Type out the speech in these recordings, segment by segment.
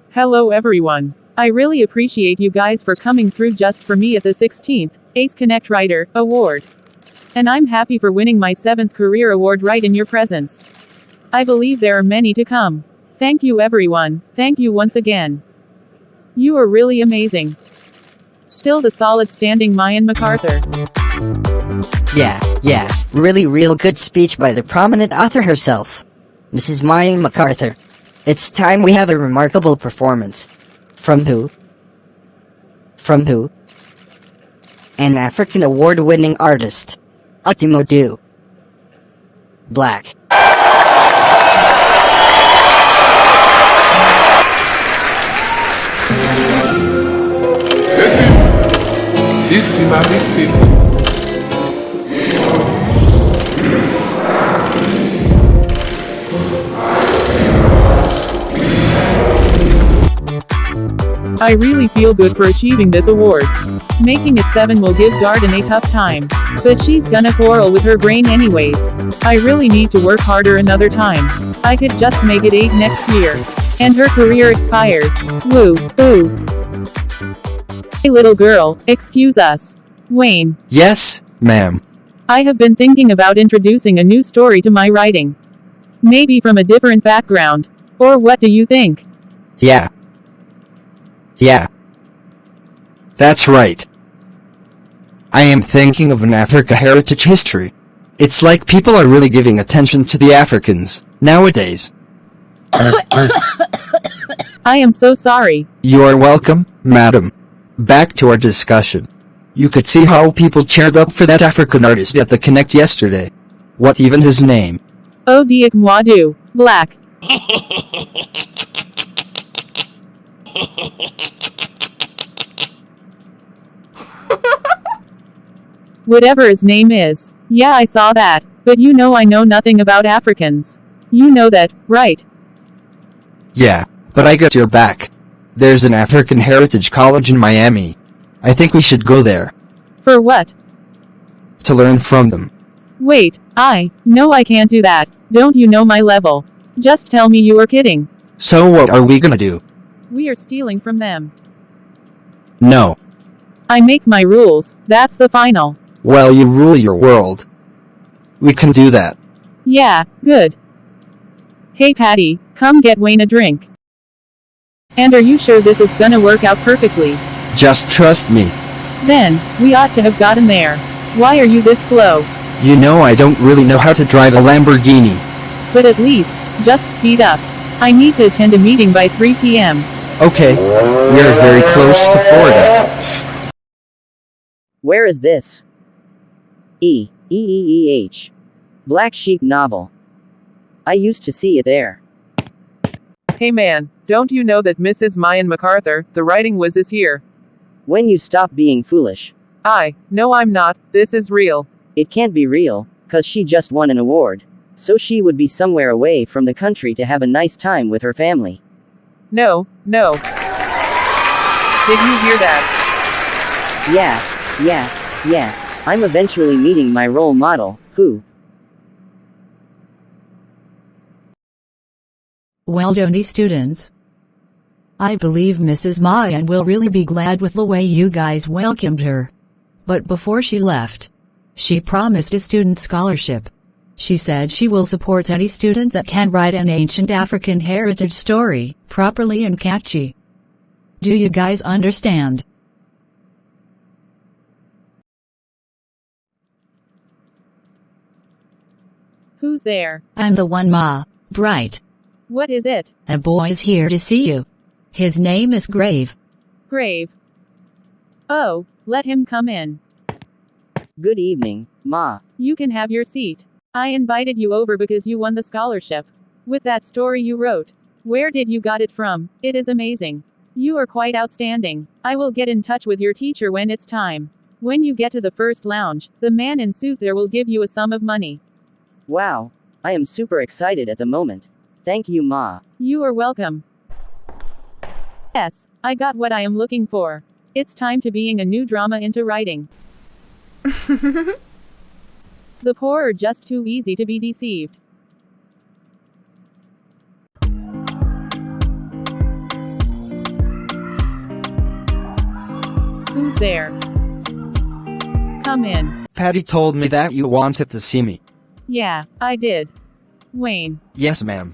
Hello everyone. I really appreciate you guys for coming through just for me at the 16th Ace Connect Writer Award. And I'm happy for winning my 7th career award right in your presence. I believe there are many to come. Thank you everyone, thank you once again. You are really amazing. Still the solid standing Mayan MacArthur. Yeah, really real good speech by the prominent author herself, Mrs. Mayan MacArthur. It's time we have a remarkable performance. From who? An African award-winning artist. Odumodu. Black. This is my victim. I really feel good for achieving this awards. Making it 7 will give Garden a tough time. But she's gonna quarrel with her brain anyways. I really need to work harder another time. I could just make it 8 next year. And her career expires. Woo, ooh. Hey little girl, excuse us. Wayne. Yes, ma'am. I have been thinking about introducing a new story to my writing. Maybe from a different background. Or what do you think? Yeah. That's right. I am thinking of an Africa heritage history. It's like people are really giving attention to the Africans nowadays. I am so sorry. You are welcome, madam. Back to our discussion. You could see how people cheered up for that African artist at the Connect yesterday. What even his name? Odumodu, Black. Whatever his name is. Yeah, I saw that. But you know I know nothing about Africans. You know that, right? Yeah, but I got your back. There's an African Heritage College in Miami. I think we should go there. For what? To learn from them. Wait, no, I can't do that. Don't you know my level? Just tell me you are kidding. So what are we gonna do? We are stealing from them. No. I make my rules, that's the final. Well, you rule your world. We can do that. Yeah, good. Hey Patty, come get Wayne a drink. And are you sure this is gonna work out perfectly? Just trust me. Then, we ought to have gotten there. Why are you this slow? You know I don't really know how to drive a Lamborghini. But at least, just speed up. I need to attend a meeting by 3 p.m. Okay, we're very close to Florida. Where is this? Black Sheep novel. I used to see it there. Hey man, don't you know that Mrs. Mayan MacArthur, the writing whiz, is here? When you stop being foolish. No I'm not, this is real. It can't be real, 'cause she just won an award. So she would be somewhere away from the country to have a nice time with her family. No. Did you hear that? Yeah. I'm eventually meeting my role model, who? Well done, students. I believe Mrs. Mayan will really be glad with the way you guys welcomed her. But before she left, she promised a student scholarship. She said she will support any student that can write an ancient African heritage story, properly and catchy. Do you guys understand? Who's there? I'm the one, Ma. Bright. What is it? A boy's here to see you. His name is Grave. Grave. Oh, let him come in. Good evening, Ma. You can have your seat. I invited you over because you won the scholarship. With that story you wrote. Where did you got it from? It is amazing. You are quite outstanding. I will get in touch with your teacher when it's time. When you get to the first lounge, the man in suit there will give you a sum of money. Wow. I am super excited at the moment. Thank you, Ma. You are welcome. Yes, I got what I am looking for. It's time to being a new drama into writing. The poor are just too easy to be deceived. Who's there? Come in. Patty told me that you wanted to see me. Yeah, I did. Wayne, Yes, ma'am.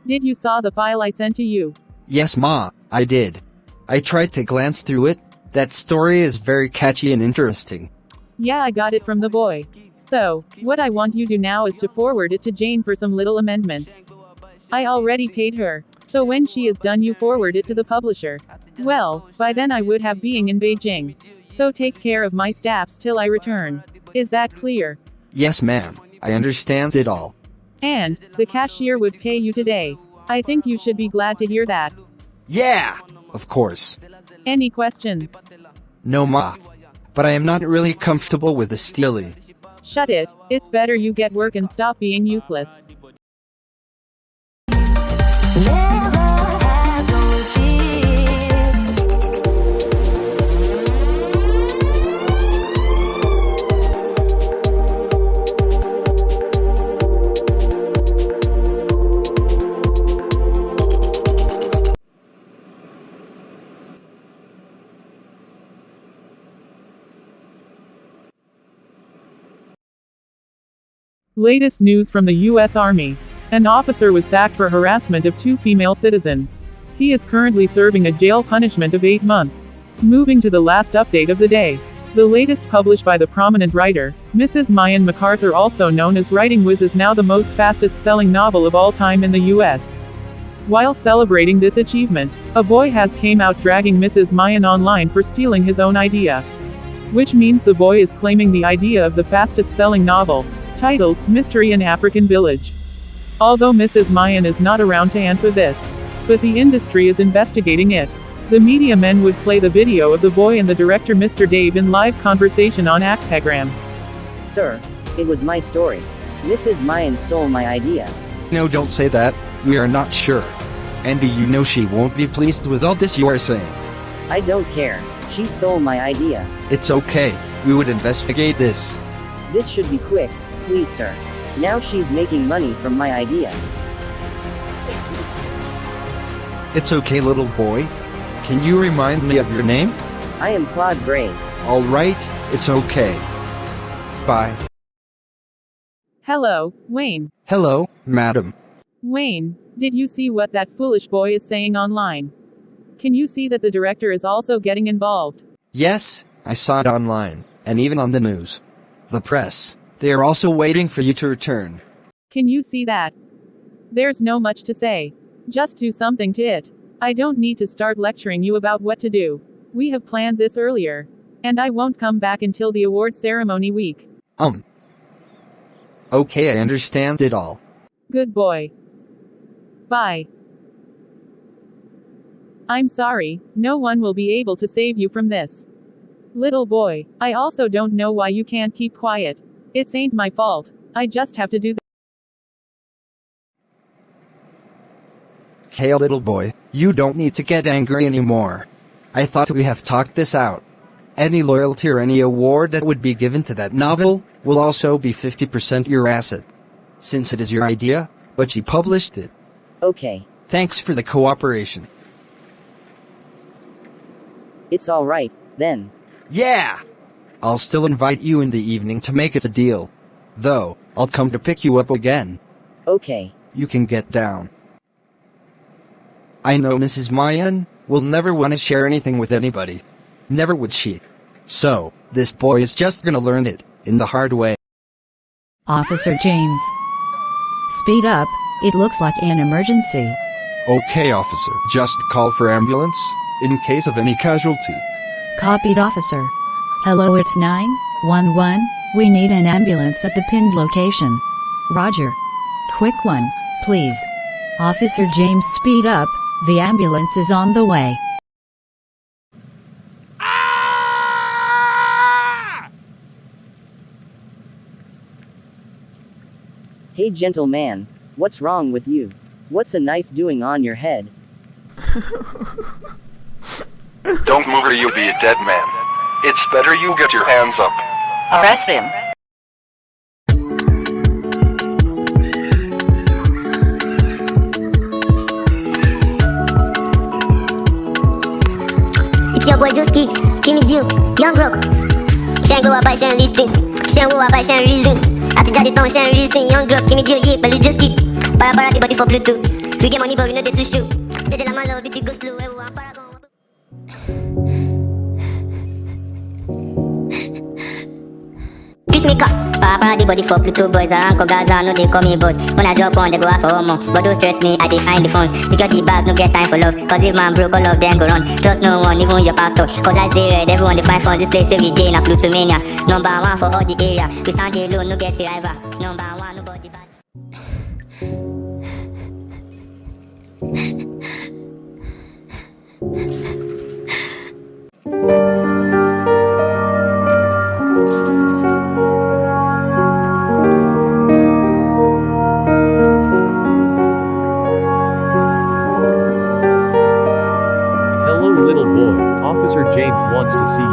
did you saw the file I sent to you? Yes, ma, I did. I tried to glance through it. That story is very catchy and interesting. Yeah, I got it from the boy. So, what I want you to do now is to forward it to Jane for some little amendments. I already paid her, so when she is done you forward it to the publisher. Well, by then I would have being in Beijing. So take care of my staffs till I return. Is that clear? Yes, ma'am. I understand it all. And, the cashier would pay you today. I think you should be glad to hear that. Yeah! Of course. Any questions? No, ma. But I am not really comfortable with the steely. Shut it, it's better you get work and stop being useless. Latest news from the U.S. Army. An officer was sacked for harassment of 2 female citizens. He is currently serving a jail punishment of 8 months. Moving to the last update of the day. The latest published by the prominent writer, Mrs. Mayan MacArthur, also known as Writing Wiz, is now the most fastest-selling novel of all time in the U.S. While celebrating this achievement, a boy has came out dragging Mrs. Mayan online for stealing his own idea. Which means the boy is claiming the idea of the fastest-selling novel, titled, Mystery in African Village. Although Mrs. Mayan is not around to answer this. But the industry is investigating it. The media men would play the video of the boy and the director Mr. Dave in live conversation on axsdtube. Sir, it was my story. Mrs. Mayan stole my idea. No, don't say that. We are not sure. And do you know she won't be pleased with all this you are saying? I don't care. She stole my idea. It's okay. We would investigate this. This should be quick, please sir. Now she's making money from my idea. It's okay, little boy. Can you remind me of your name? I am Claude Gray. Alright, it's okay. Bye. Hello, Wayne. Hello, madam. Wayne, did you see what that foolish boy is saying online? Can you see that the director is also getting involved? Yes, I saw it online, and even on the news. The press. They are also waiting for you to return. Can you see that? There's no much to say. Just do something to it. I don't need to start lecturing you about what to do. We have planned this earlier. And I won't come back until the award ceremony week. Okay, I understand it all. Good boy. Bye. I'm sorry, no one will be able to save you from this. Little boy, I also don't know why you can't keep quiet. It ain't my fault. I just have to do this. Hey, little boy, you don't need to get angry anymore. I thought we have talked this out. Any loyalty or any award that would be given to that novel will also be 50% your asset. Since it is your idea, but she published it. Okay. Thanks for the cooperation. It's alright, then. Yeah! I'll still invite you in the evening to make it a deal. Though, I'll come to pick you up again. Okay. You can get down. I know Mrs. Mayan will never want to share anything with anybody. Never would she. So, this boy is just gonna learn it, in the hard way. Officer James. Speed up, it looks like an emergency. Okay, officer. Just call for ambulance, in case of any casualty. Copied, officer. Hello, it's 911. We need an ambulance at the pinned location. Roger. Quick one, please. Officer James, speed up, the ambulance is on the way. Hey gentleman, what's wrong with you? What's a knife doing on your head? Don't move or you'll be a dead man. It's better you get your hands up. Arrest him. your boy just kick, give me deal, young rock. Shen go about Shen listing, Shen go about Shen reason. Ati jadi ton Shen reason, young rock, give me deal, yeah, but you just kick. Para the body for Bluetooth. We get money but we know they too shoot. Jeje la man love it go slow, everyone paragon. Peacemaker. Para the body for Pluto boys around Gaza, no they call me boss. When I drop on, they go ask for more. But don't stress me, I define the funds. Security bag, no get time for love. Cause if man broke, all of them go run. Trust no one, even your pastor. Cause I stay red, everyone they find funds. This place every day in a Pluto mania. Number one for all the area. We stand alone, no get the rival. Number one, nobody bad. Hello little boy, Officer James wants to see you.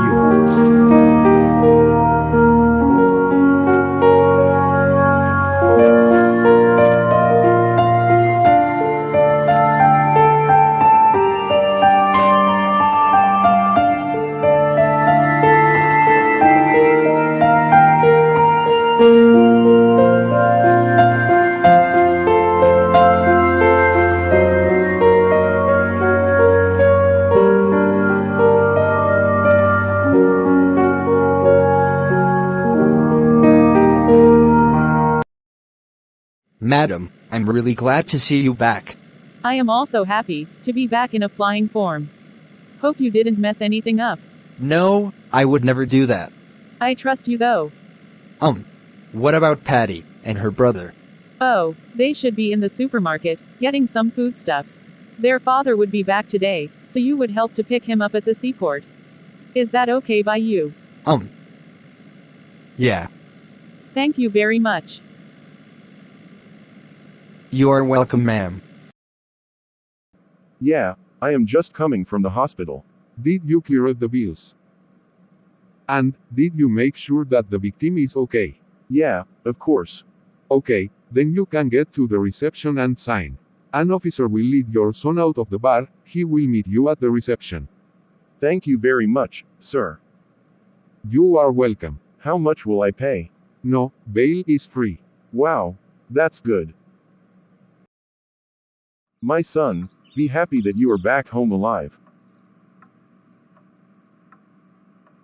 Madam, I'm really glad to see you back. I am also happy to be back in a flying form. Hope you didn't mess anything up. No, I would never do that. I trust you though. What about Patty and her brother? Oh, they should be in the supermarket, getting some foodstuffs. Their father would be back today, so you would help to pick him up at the seaport. Is that okay by you? Yeah. Thank you very much. You are welcome, ma'am. Yeah, I am just coming from the hospital. Did you clear the bills? And, did you make sure that the victim is okay? Yeah, of course. Okay, then you can get to the reception and sign. An officer will lead your son out of the bar, he will meet you at the reception. Thank you very much, sir. You are welcome. How much will I pay? No, bail is free. Wow, that's good. My son, be happy that you are back home alive.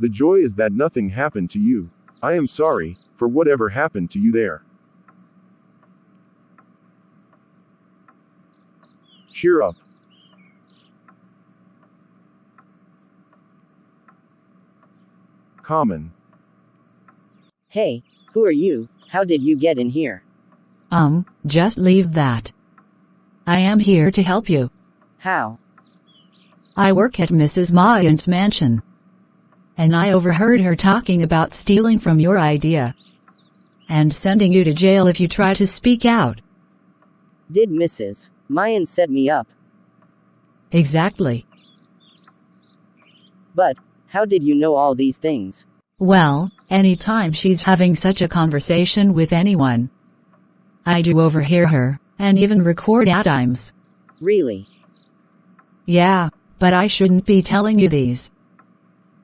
The joy is that nothing happened to you. I am sorry for whatever happened to you there. Cheer up. Common. Hey, who are you? How did you get in here? Just leave that. I am here to help you. How? I work at Mrs. Mayan's mansion. And I overheard her talking about stealing from your idea. And sending you to jail if you try to speak out. Did Mrs. Mayan set me up? Exactly. But, how did you know all these things? Well, anytime she's having such a conversation with anyone, I do overhear her, and even record at times. Really? Yeah, but I shouldn't be telling you these.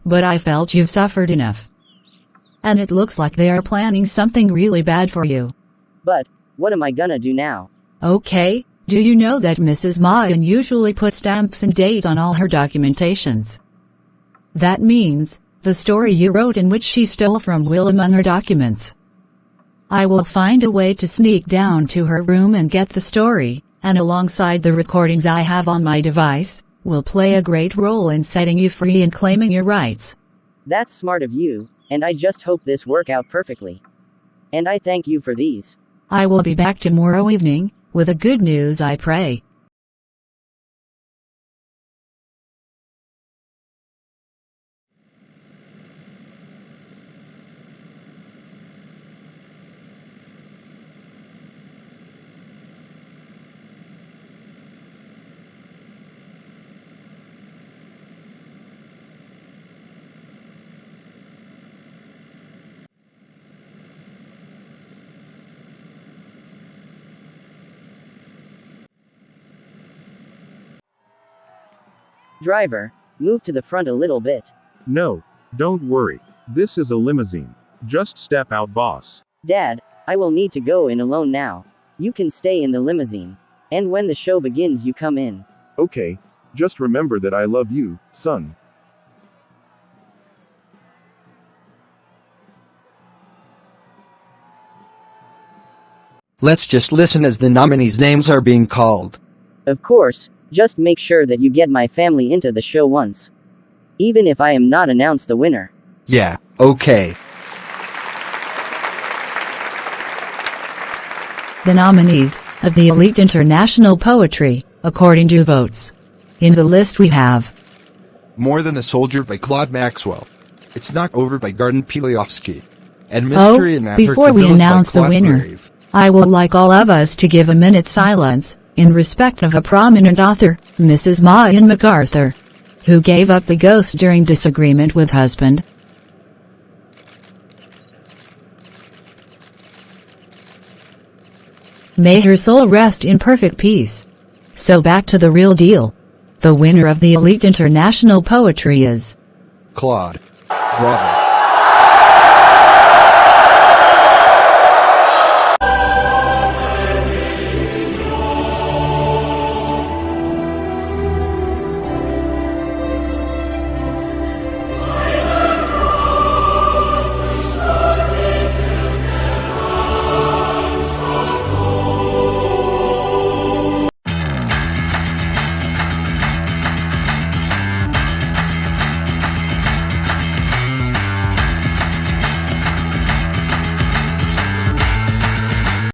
But I felt you've suffered enough. And it looks like they are planning something really bad for you. But, what am I gonna do now? Okay, do you know that Mrs. Mayan usually puts stamps and date on all her documentations? That means, the story you wrote in which she stole from will among her documents. I will find a way to sneak down to her room and get the story, and alongside the recordings I have on my device, will play a great role in setting you free and claiming your rights. That's smart of you, and I just hope this work out perfectly. And I thank you for these. I will be back tomorrow evening, with a good news I pray. Driver, Move to the front a little bit. No, don't worry. This is a limousine. Just step out, boss. Dad, I will need to go in alone now. You can stay in the limousine. And when the show begins, you come in. Okay, just remember that I love you, son. Let's just listen as the nominees' names are being called. Of course, just make sure that you get my family into the show once. Even if I am not announced the winner. Yeah, okay. The nominees of the Elite International Poetry, according to votes. In the list we have More Than a Soldier by Claude Maxwell. It's Not Over by Garden Piliofsky. And Mystery in Africa before we Village announce by the Claude winner, Brave. I would like all of us to give a minute's silence, in respect of a prominent author, Mrs. Mayan MacArthur, who gave up the ghost during disagreement with husband. May her soul rest in perfect peace. So back to the real deal. The winner of the Elite International Poetry is Claude. Bravo.